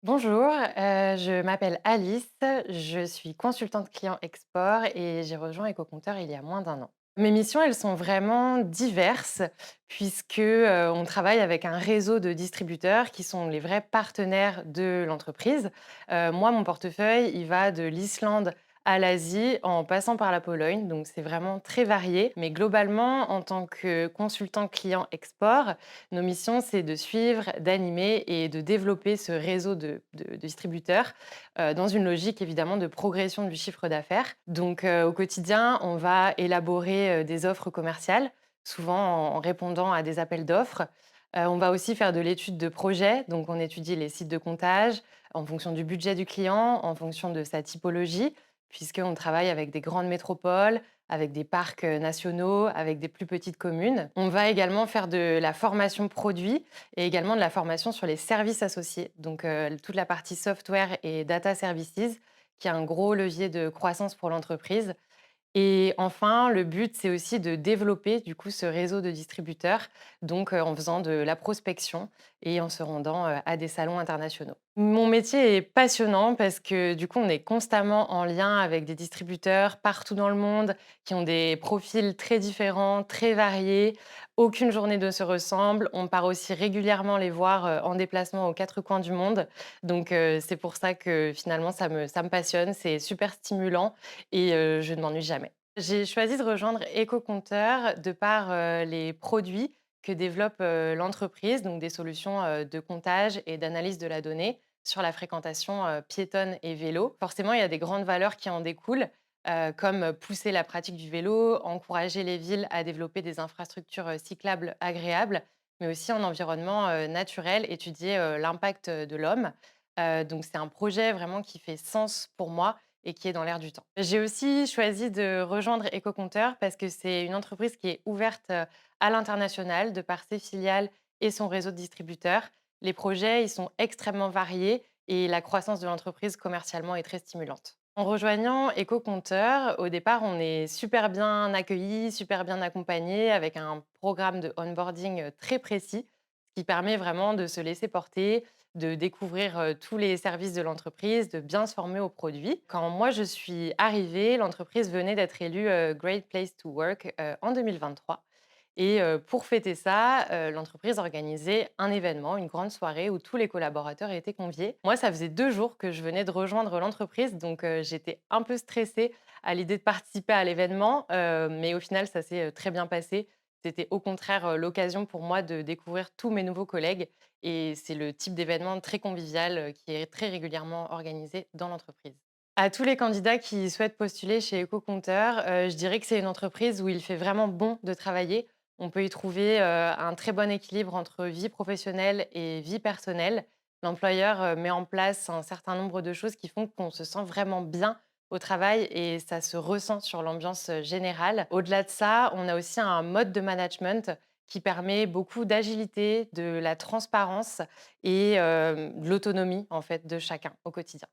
Bonjour, je m'appelle Alice, je suis consultante client export et j'ai rejoint Ecocompteur il y a moins d'un an. Mes missions, elles sont vraiment diverses puisque, on travaille avec un réseau de distributeurs qui sont les vrais partenaires de l'entreprise. Moi, mon portefeuille, il va de l'Islande à l'Asie en passant par la Pologne, donc c'est vraiment très varié. Mais globalement, en tant que consultant client export, nos missions, c'est de suivre, d'animer et de développer ce réseau de distributeurs dans une logique évidemment de progression du chiffre d'affaires. Donc au quotidien, on va élaborer des offres commerciales, souvent en répondant à des appels d'offres. On va aussi faire de l'étude de projet, donc on étudie les sites de comptage en fonction du budget du client, en fonction de sa typologie, puisqu'on travaille avec des grandes métropoles, avec des parcs nationaux, avec des plus petites communes. On va également faire de la formation produit et également de la formation sur les services associés, donc toute la partie software et data services, qui est un gros levier de croissance pour l'entreprise. Et enfin, le but, c'est aussi de développer du coup ce réseau de distributeurs, donc en faisant de la prospection et en se rendant à des salons internationaux. Mon métier est passionnant parce que du coup, on est constamment en lien avec des distributeurs partout dans le monde qui ont des profils très différents, très variés. Aucune journée ne se ressemble. On part aussi régulièrement les voir en déplacement aux quatre coins du monde. Donc, c'est pour ça que finalement, ça me passionne. C'est super stimulant et je ne m'ennuie jamais. J'ai choisi de rejoindre Ecocompteur de par, les produits que développe, l'entreprise, donc des solutions, de comptage et d'analyse de la donnée sur la fréquentation, piétonne et vélo. Forcément, il y a des grandes valeurs qui en découlent, comme pousser la pratique du vélo, encourager les villes à développer des infrastructures, cyclables agréables, mais aussi en environnement, naturel, étudier, l'impact, de l'homme. Donc c'est un projet vraiment qui fait sens pour moi et qui est dans l'air du temps. J'ai aussi choisi de rejoindre Ecocompteur parce que c'est une entreprise qui est ouverte à l'international de par ses filiales et son réseau de distributeurs. Les projets, ils sont extrêmement variés et la croissance de l'entreprise commercialement est très stimulante. En rejoignant Ecocompteur, au départ, on est super bien accueillis, super bien accompagnés avec un programme de onboarding très précis, ce qui permet vraiment de se laisser porter, de découvrir, tous les services de l'entreprise, de bien se former aux produits. Quand moi je suis arrivée, l'entreprise venait d'être élue, Great Place to Work, en 2023 et pour fêter ça, l'entreprise organisait un événement, une grande soirée où tous les collaborateurs étaient conviés. Moi, ça faisait 2 jours que je venais de rejoindre l'entreprise, donc j'étais un peu stressée à l'idée de participer à l'événement, mais au final, ça s'est, très bien passé. C'était au contraire, l'occasion pour moi de découvrir tous mes nouveaux collègues et c'est le type d'événement très convivial, qui est très régulièrement organisé dans l'entreprise. À tous les candidats qui souhaitent postuler chez Ecocompteur, je dirais que c'est une entreprise où il fait vraiment bon de travailler. On peut y trouver, un très bon équilibre entre vie professionnelle et vie personnelle. L'employeur, met en place un certain nombre de choses qui font qu'on se sent vraiment bien au travail et ça se ressent sur l'ambiance, générale. Au-delà de ça, on a aussi un mode de management qui permet beaucoup d'agilité, de la transparence et de l'autonomie, en fait, de chacun au quotidien.